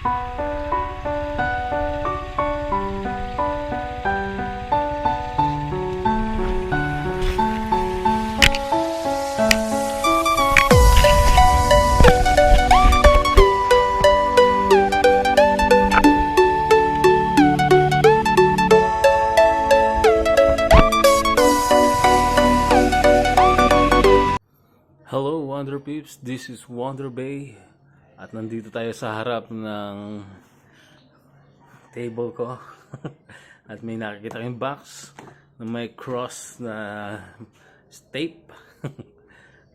Hello Wonder Peeps, this is Wonder Bay at nandito tayo sa harap ng table ko at may nakikita kayong box na may cross na tape.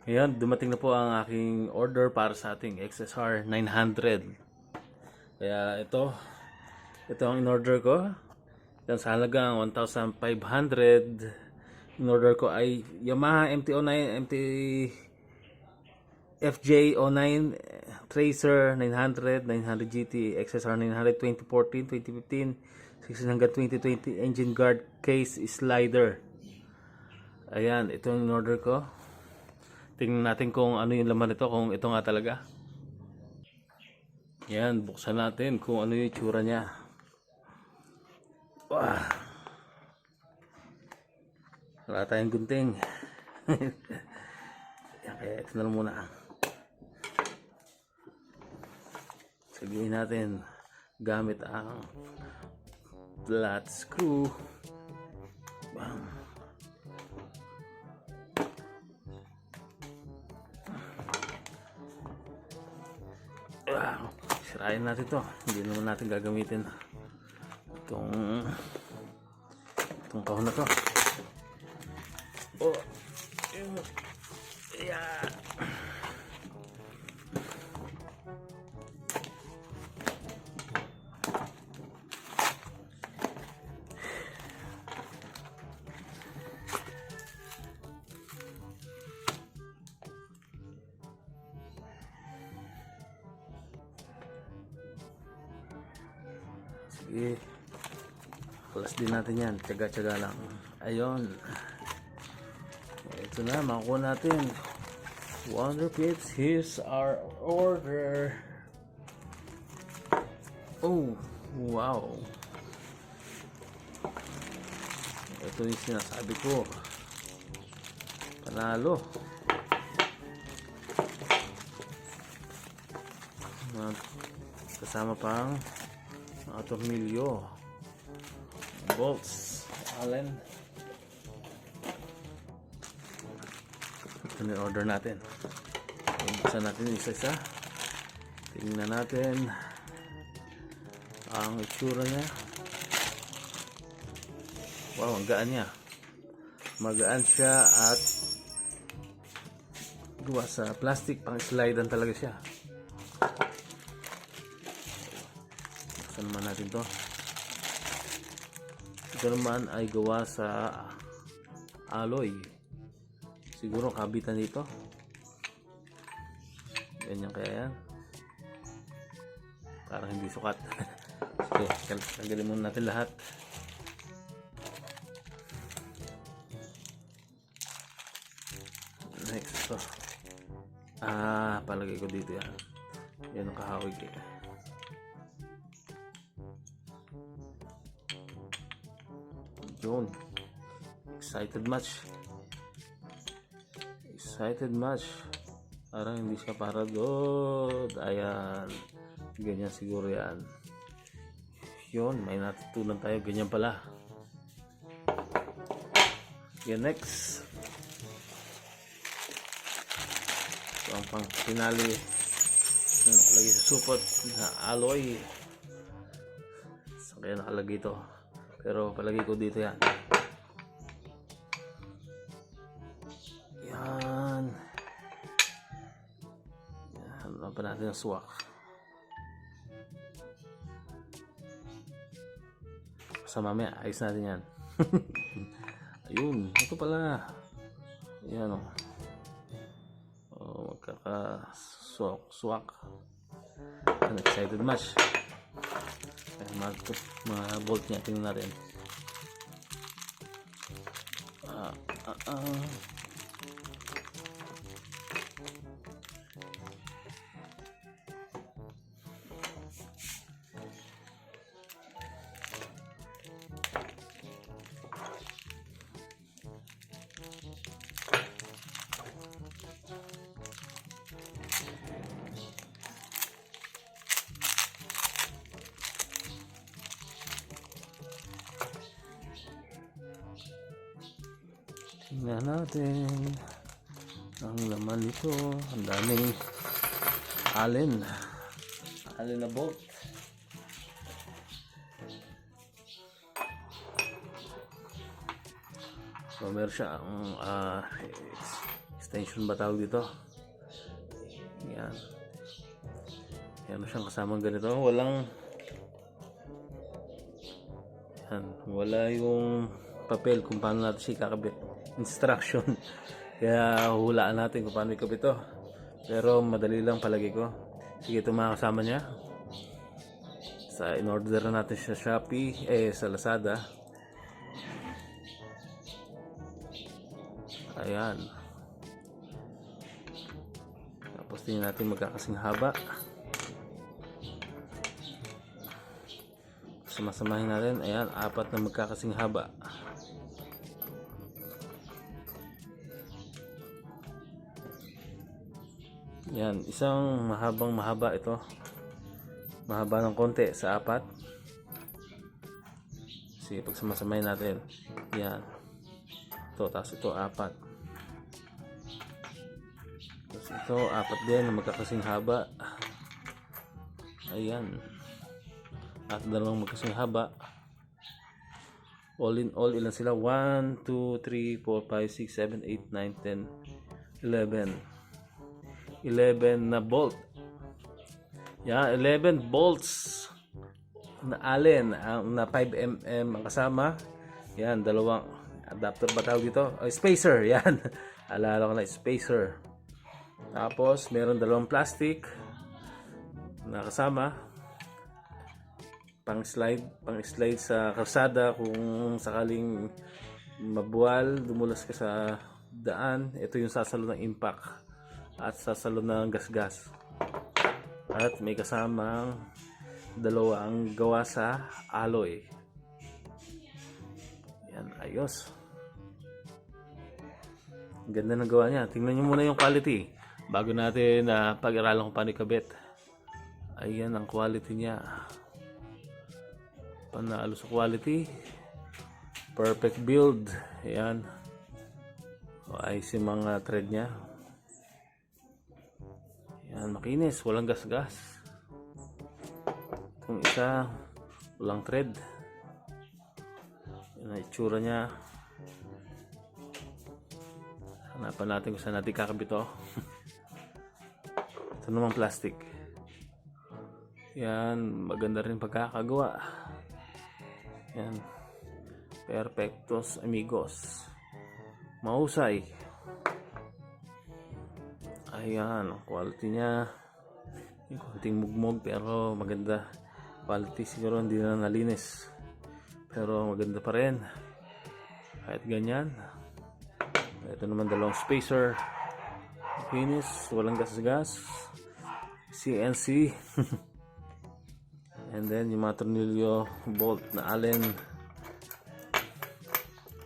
Ngayon, dumating na po ang aking order para sa ating XSR 900. Kaya ito ang in-order ko. Yan sa halagang 1,500. In-order ko ay Yamaha MT-09, FJ09, Tracer 900, 900 GT, XSR 900, 2014, 2015, 16 hanggang 2020, engine guard case slider. Ayan, ito yung order ko. Tingnan natin kung ano yung laman nito, kung ito nga talaga. Ayan, buksan natin kung ano yung itsura niya. Wow. Wala tayong gunting. Kaya ito na lang muna. Sabihin natin gamit ang flat screw. Bang. Wow. Sirain natin to. Hindi naman natin gagamitin itong kahon na to. Oh. Yeah. Sige, plus din natin yan, tsaga-tsaga lang. Ayun, ito na, makuha natin. Wonder Peeps, here's our order. Oh, wow, ito yung sinasabi ko, panalo. Kasama pang mga tornilyo, bolts, allen. Ito na order natin. Buksan natin isa-isa. Tingnan natin ang itsura niya. Wow, ang gaan niya. Magaan siya at gawa sa plastic, pang slidean talaga siya. Naman natin to. Ito naman ay gawa sa alloy. Siguro kabitan dito. Ganyan kaya yan. Parang hindi sukat. Sige, tanggalin muna natin lahat. Next to. Palagay ko dito yan. Yan ang kahawig eh. Yun. Excited much. Parang hindi siya para good. Ayan. Ganyan siguro yan. Yun. May natutunan tayo. Ganyan pala. Okay, next. Ito ang pang pinali. Nakalagay sa supot na alloy. Saan kaya nakalagay ito? Pero palagay ko dito yan. Yan. Yan pa natin ang swak. Sa mamaya, ayos natin yan. Ayun, ito pala. Yan o. Magkaka-swak. I'm excited much. Mga bolt niya, tingnan natin. Tingnan natin ang laman nito. Ang daming allen na bolt. So meron siya ang extension ba tawag dito. Yan. Meron siyang kasamang ganito. Wala yung papel kung paano natin siya kakabit. Instruction. Kaya hulaan natin kung paano ikabit ito. Pero madali lang palagi ko. Sige, ito mga kasama niya. In-order natin sa Shopee, sa Lazada. Ayan. Tapos tingnan natin magkakasing haba. Sumasamahin natin. Ayan, 4 na magkakasing haba. Yan, isang mahaba ito. Mahaba ng konti sa 4. Sige, pag sumasamahin natin. Yan. Ito, tapos ito 4. Tapos ito 4 din na magkakasing haba. Ayan. At dalawang magkasing haba. All in all, ilan sila? 1, 2, 3, 4, 5, 6, 7, 8, 9, 10, 11. 11 na bolt. Yan, 11 bolts na allen na 5mm ang kasama. Yan, dalawang adapter ba tawag dito? Spacer, yan. Alala ko na, spacer. Tapos, meron dalawang plastic na kasama. Pang slide sa kalsada kung sakaling mabuwal, dumulas ka sa daan. Ito yung sasalo ng impact at sasalo ng gasgas. At may kasamang dalawang gawa sa alloy. Yan, ayos. Ganda ng gawa niya. Tingnan nyo muna yung quality bago natin pag-aralan kung paano ikabit. Ayan ang quality niya. Panalo sa quality. Perfect build. Ayan. Ayos yung mga thread niya. Yan, makinis, walang gas-gas. Itong isa, walang thread. Yan ang itsura niya. Hanapan natin kung saan natin kakabit ito. Ito naman plastic. Yan, maganda rin pagkakagawa. Yan. Perfectos amigos. Mahusay. Ayan, ang quality niya. Yung konting mugmog pero maganda. Quality siguro hindi na nalinis. Pero maganda pa rin. Kahit ganyan. Ito naman dalawang spacer. Finish, walang gas-gas. CNC. And then yung mga tornilyo bolt na allen.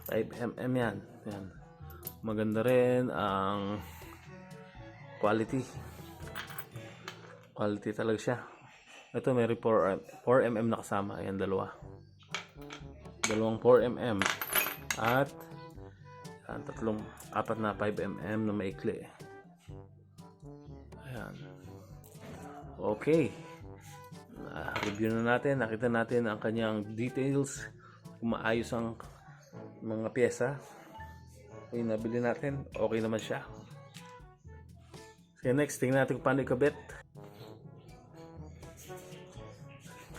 5mm yan. Yan. Maganda rin ang quality talaga siya. Ito may 4mm na kasama. Ayan, dalawang 4mm at apat na 5mm na maikli. Ayan. Okay, review na natin. Nakita natin ang kanyang details, kung maayos ang mga pyesa. Okay, nabili natin, okay naman siya. Okay, next, tingnan natin kung paano ikabit.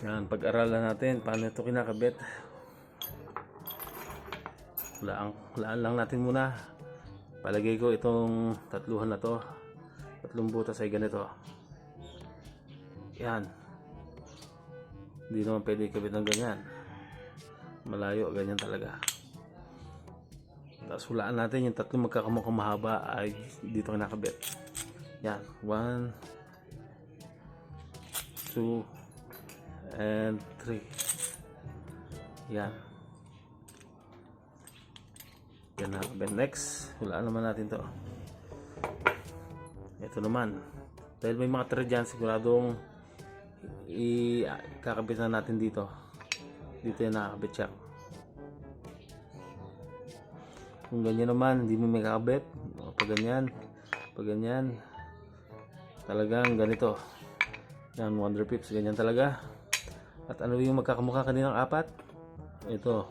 Yan, pag-aralan natin paano ito kinakabit. Hulaan lang natin muna. Palagay ko itong tatluhan na to. Tatlong butas ay ganito. Yan. Hindi naman pwede ikabit ng ganyan. Malayo, ganyan talaga. Tapos hulaan natin yung tatlong magkakamukhang mahaba ay dito kinakabit. Yan, 1, 2, and 3. Yan. Yan na. Next, hulaan naman natin to. Ito naman. Dahil may mga thread dyan, siguradong kakabit na natin dito. Dito yung nakakabit siya. Kung ganyan naman, hindi mo may kakabit. Pag ganyan, talagang ganito. Yan, Wonder Pips, ganyan talaga. At ano yung magkakamukha kaninang apat? Ito.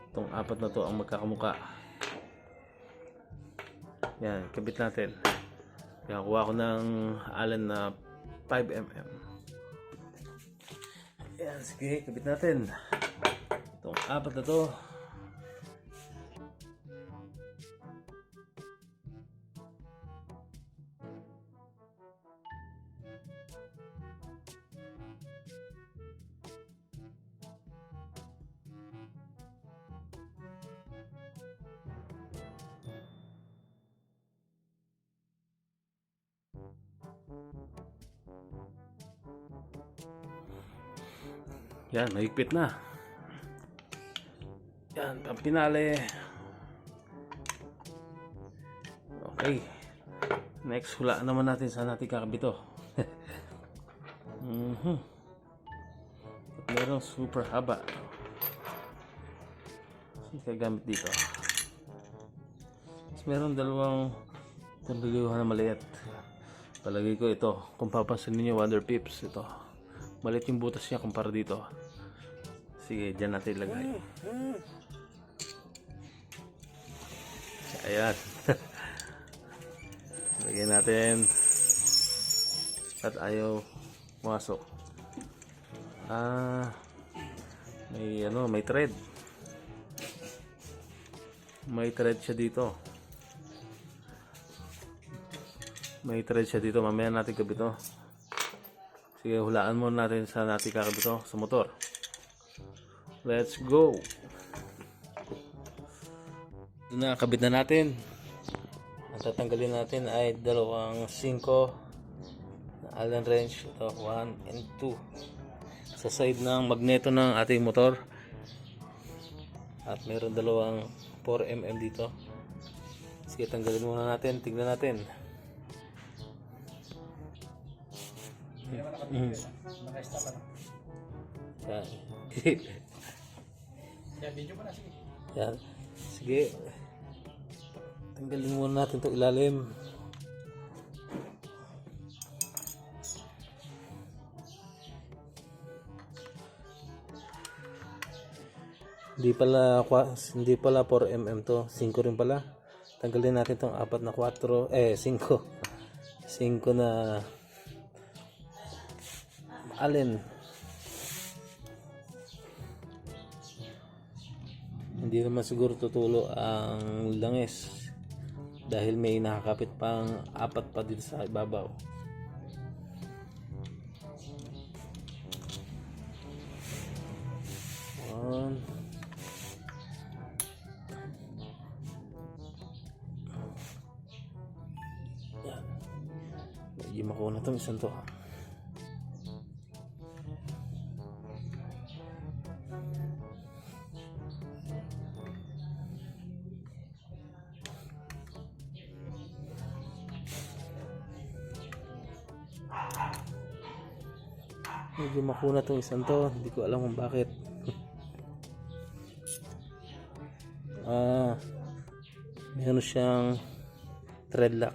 Itong apat na to ang magkakamukha. Yan, kabit natin. Kaya kuha ko ng Allen na 5mm. Yan, sige, kabit natin. Itong apat na to. Yan, mahigpit na. Yan, ang pinali. Okay. Next, hulaan naman natin saan natin kakabit ito. At merong super haba. Sige, gamit dito. Tapos meron dalawang tandalihan na maliit. Palagay ko ito. Kung papansin niyo, Wonder Pips, ito. Maliit yung butas niya kumpara dito. Sige, dyan natin ilagay. Ayan. Lagyan natin. At ayaw pumasok. May thread. May thread siya dito. Mamaya natin kabit ito. Sige, hulaan muna natin sa natin kakabit ito sa motor. Let's go! Ito na, kabit na natin. Ang tatanggalin natin ay dalawang 5 na Allen wrench. Ito, 1 and 2. Sa side ng magneto ng ating motor. At meron dalawang 4mm dito. Sige, tanggalin muna natin. Tignan natin. Yan. Sige. Tanggalin muna natin itong ilalim. Hindi pala 4mm to. 5 rin pala. Tanggalin natin itong 4 na 4. 5 na Allen. Hindi naman siguro tutulo ang langis dahil may nakakapit pang 4 pa dito sa ibabaw. Yan. Medyo makuha na itong isang to. Medyo makuna tong isang to, hindi ko alam kung bakit. Meron siyang thread lock.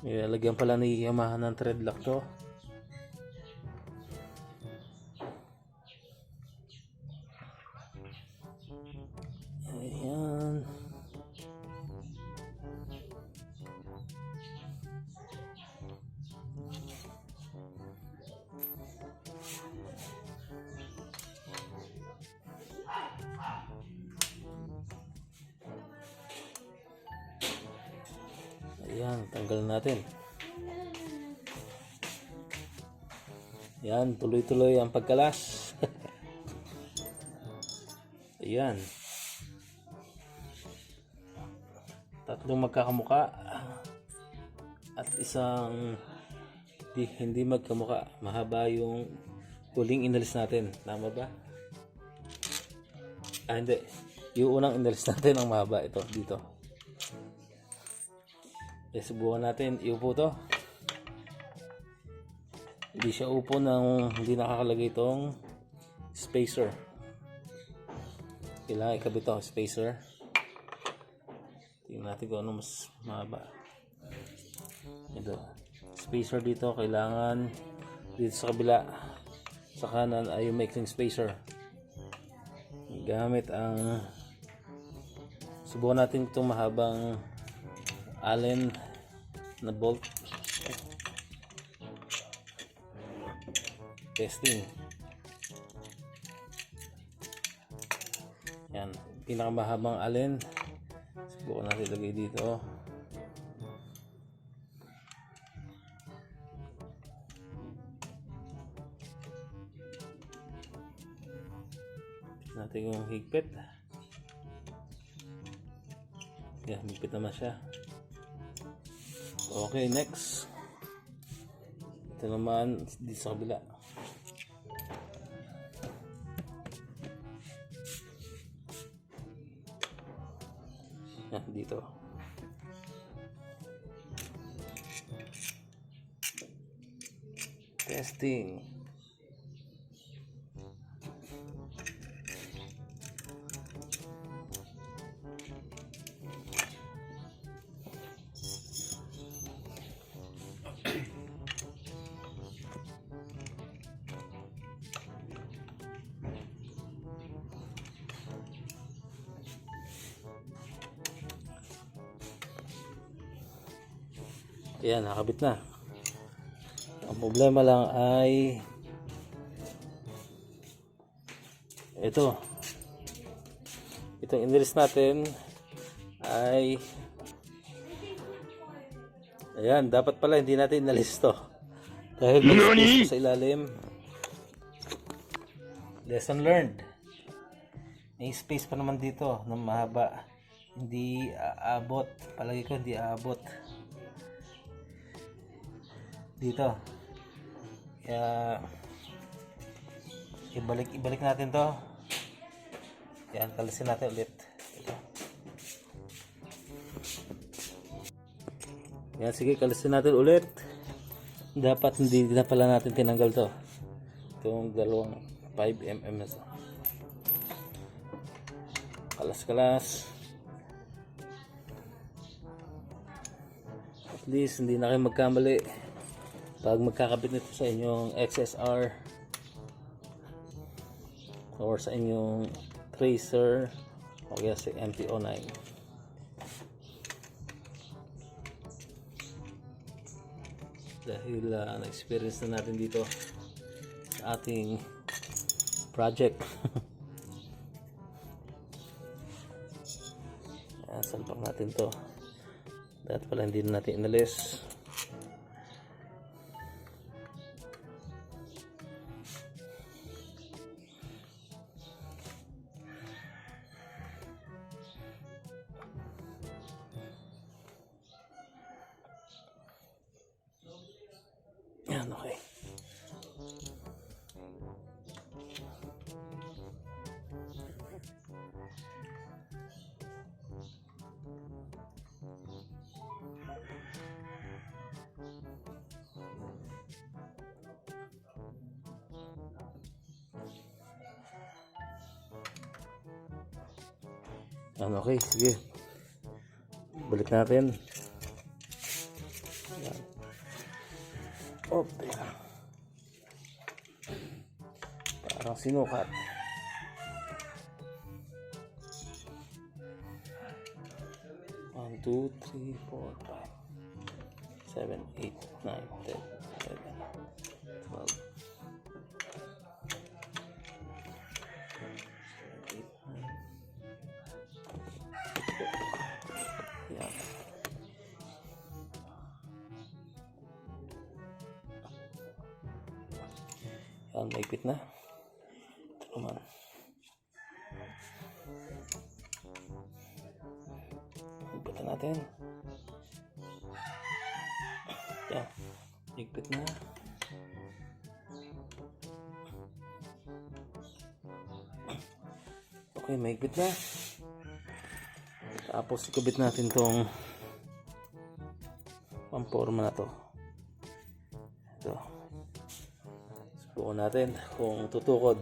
Lagyan pala ni Yamaha ng thread lock to. Ayan. Ayan, tanggalin natin. Ayan, tuloy-tuloy ang pagkalas. Ayan. Tatlong magkakamuka at isang hindi magkamuka. Mahaba yung huling inalis natin. Tama ba? Hindi. Yung unang inalis natin ang mahaba. Ito, dito. Subukan natin. Iupo to. Hindi siya upo ng hindi nakakalagay itong spacer. Kailangan ikabit ito, spacer. Tingnan natin kung ano mas mahaba. Ito. Spacer dito, kailangan dito sa kabila. Sa kanan ay yung making spacer. Gamit ang subukan natin itong mahabang Allen na bolt. Testing. Yan, pinakamahabang Allen. Subukan natin ilagay dito. Natin yung higpit. Yan, higpit naman siya. Okay, next. Ito naman dito sa kabila. Yan, dito. Testing. Ayan, nakabit na. Ang problema lang ay ito. Itong inilis natin ay ayan, dapat pala hindi natin inalis to. Dahil may space sa ilalim. Lesson learned. May space pa naman dito na mahaba. Hindi aabot. Palagi ko hindi aabot. Dito. Kaya ibalik natin to. Yan, kalisin natin ulit. Ito. Yan, sige, kalisin natin ulit. Dapat hindi na pala natin tinanggal to. Itong dalawang 5mm na to. Kalas-kalas. At least hindi na kayo magkamali pag magkakabit nito sa inyong XSR or sa inyong Tracer o kaya sa MT-09. Dahil na-experience na natin dito sa ating project. Salpak natin to. Dahil pala hindi na natin inalis. Yan, okay. Yan, okay, sige. Balik natin. Yan. Oh, teka. Parang sinukat. 1, 2, 3, 4, 5, 7, 8, 9, 10, 11, 12. Yan. Yan, maipit na. Ito naman. Ipitan natin. Yan, maipit na. Okay, maipit na. Tapos ikabit natin tong pamporma na to. Ito. Subukan natin kung tutukod.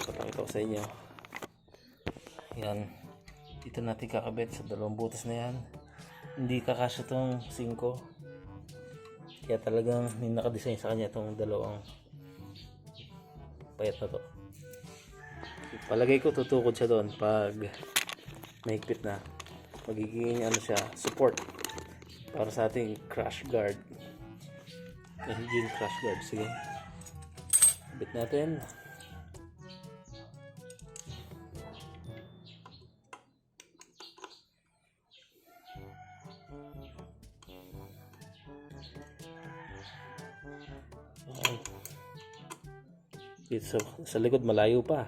Papakita ko sa inyo. Yan. Dito natin kakabit sa dalawang butas na yan. Hindi kakasya itong 5. Kaya talagang may nakadesign sa kanya itong dalawang payat na to. Palagay ko tutukod siya doon pag mahigpit na. Magiging ano siya, support para sa ating crash guard. Engine crash guard. Sige. Bit natin. Dito sa likod malayo pa.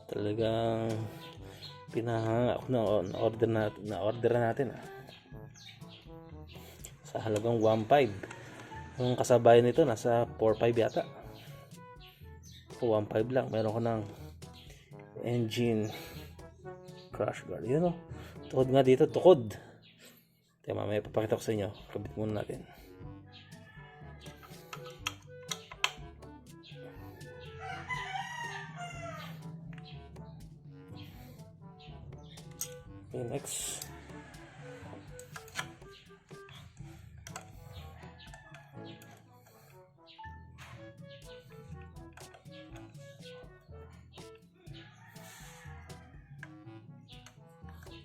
Talagang pinahanga ako na order natin sa halagang 1.5. Yung kasabayan nito nasa 4.5 yata. 1.5 lang. Meron ko ng engine crash guard. Yun o. Tukod nga dito. Tukod. Kaya mamaya papakita ko sa inyo. Kabit muna natin. Okay, next.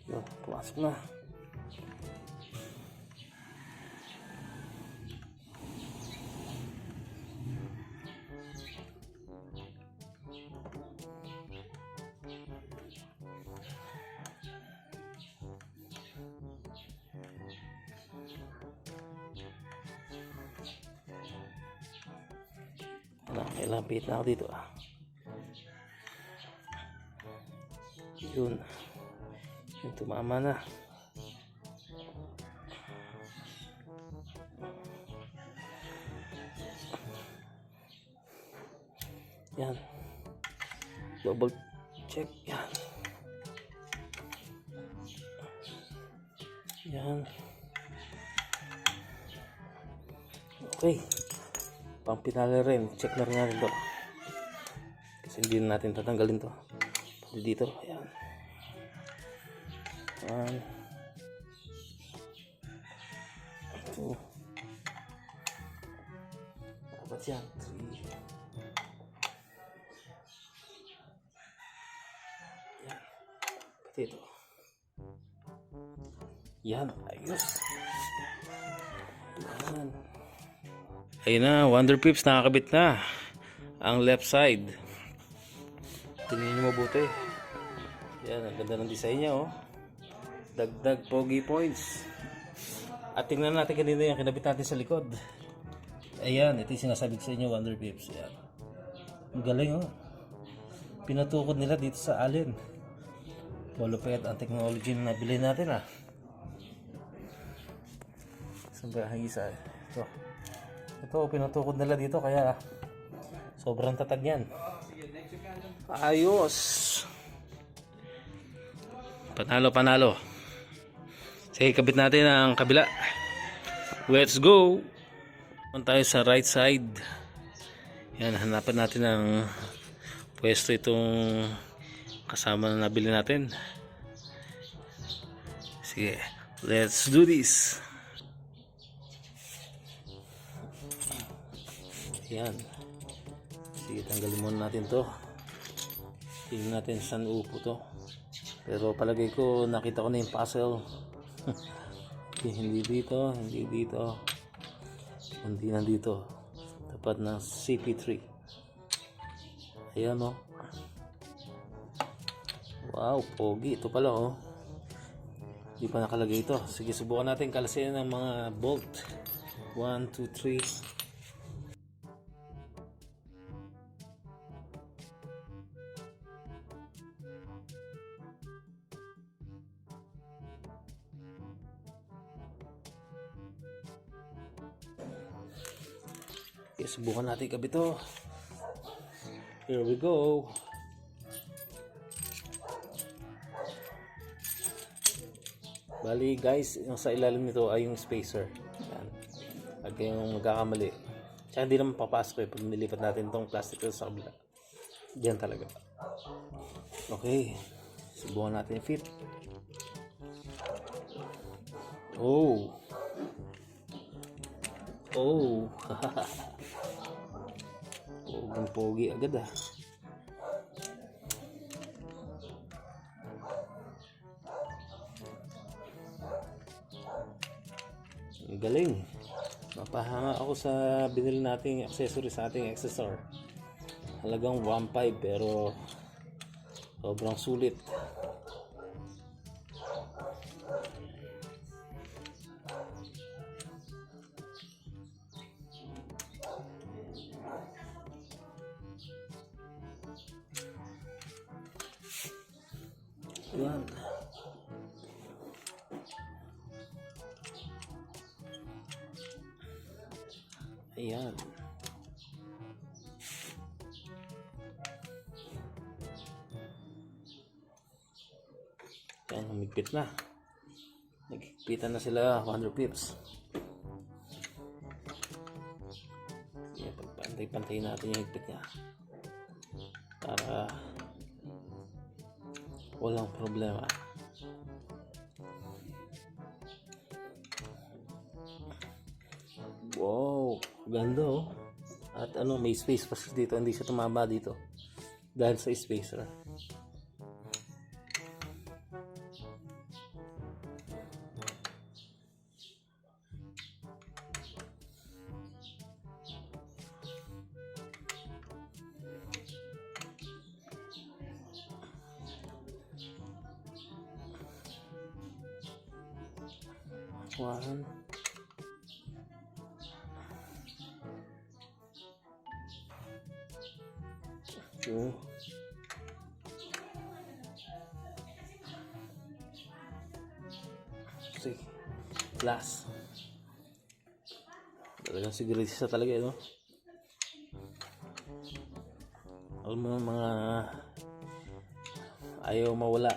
Yun, pumasok na. Kailangan pihit na ako dito Yun. Yung tumama na. Yan. Double check. Yan. Yan. Okay. Pang pinali rin. Check na rin natin to. Kasi hindi na natin tatanggalin to. Pati dito. Ayan. 1, 2. Dapat yan. 3. Yan. Pati ito. Yan. Ayos. Yan. Ayun na. Wonder Pips. Nakakabit na. Ang left side. Tingnan nyo mabuti. Yan. Ang ganda ng design niya Dagdag pogi points. At tingnan natin kanina yung kinabit natin sa likod. Ayan, ito yung sinasabi ko sa inyo, Wonder Pips. Ayan. Ang galing Pinatukod nila dito sa alin. Malupit ang technology na nabili natin Saan ba ang isa? Ito, pinatukod nila dito kaya sobrang tatag yan. Ayos. Panalo. Sige, kabit natin ang kabila. Let's go! Punta tayo sa right side. Yan, hanapan natin ng pwesto itong kasama na nabili natin. Sige, let's do this! Yan. Sige, tanggalin muna natin to. Tingnan natin saan upo to. Pero palagay ko nakita ko na yung puzzle. Hindi dito, hindi nandito. Tapat ng CP3. Ayan Wow, pogi. Ito pala Hindi pa nakalagay ito. Sige, subukan natin kalasin ng mga bolt. 1, 2, 3. Okay, subukan natin kabit ito. Here we go. Bali guys, yung sa ilalim nito ay yung spacer. Yan. Huwag kayong magkakamali. Kaya hindi naman papasok pag nilipat natin tong plastic sa kabila. Diyan talaga. Okay. Subukan natin fit. Oh. Oh. Pogi agad ah. Ang galing. Napahanga ako sa binili nating accessory sa ating XSR. Halagang 1.5 pero sobrang sulit. Yan. Ayan. Ayan, humigpit na. Naghigpitan na sila 100 pips. Ayan, pagpantay-pantay natin yung higpit niya. Para walang problema. Wow, ganda oh. At may space pa dito, hindi siya tumama dito dahil sa spacer. One. Two. Three. Last. Talagang sigurista talaga no? Alam mo mga ayaw mawala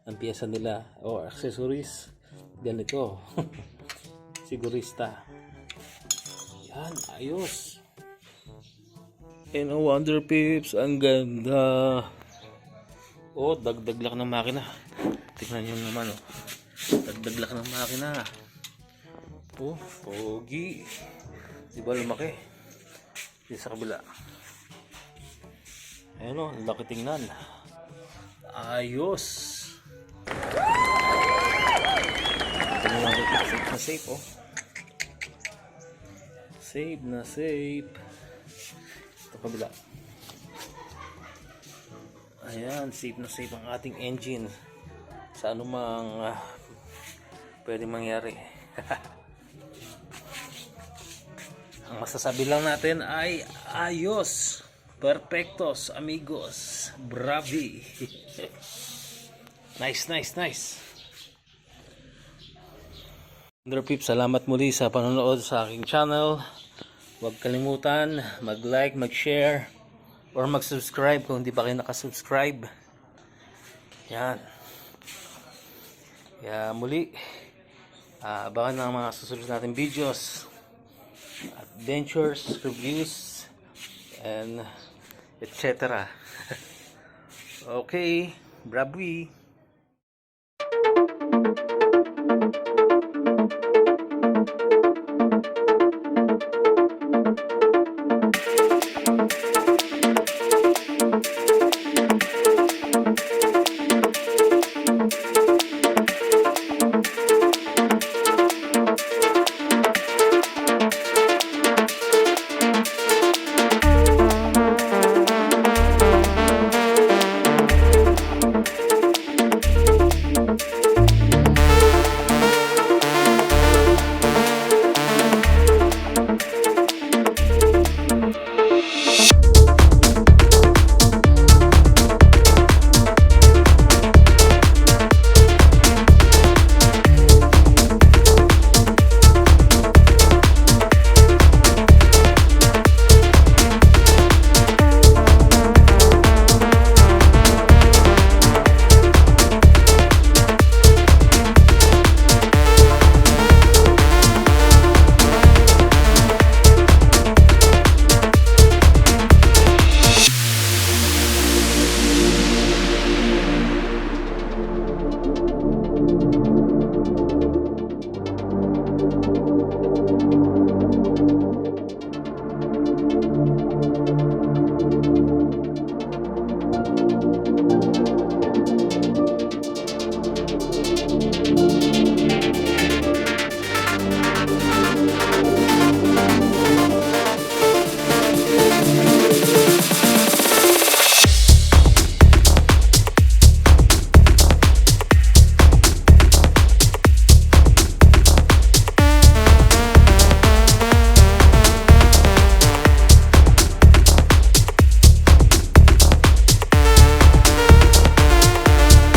ang piyesa nila o accessories ganito. Sigurista. Yan, ayos. And no wonder pips, ang ganda. Oh, dagdag lang ng makina. Tingnan nyo naman oh. Dagdag lang ng makina. Oh, pogi. Diba lumaki? Dito sa kabila. Ayan oh, laki tingnan. Ayos. Tingnan natin, safe na safe oh. Safe na safe. Ito kabila. Ayan, safe na safe ang ating engine sa anumang pwede mangyari. Ang masasabi lang natin ay ayos, perfectos amigos, bravi. Nice, nice, nice. Wonder Peeps, salamat muli sa panonood sa aking channel. Huwag kalimutan mag-like, mag-share, or mag-subscribe kung hindi pa kayo nakasubscribe. Yan. Kaya muli, abangan ng mga susunod natin videos, adventures, reviews, and etc. Okay, bravi.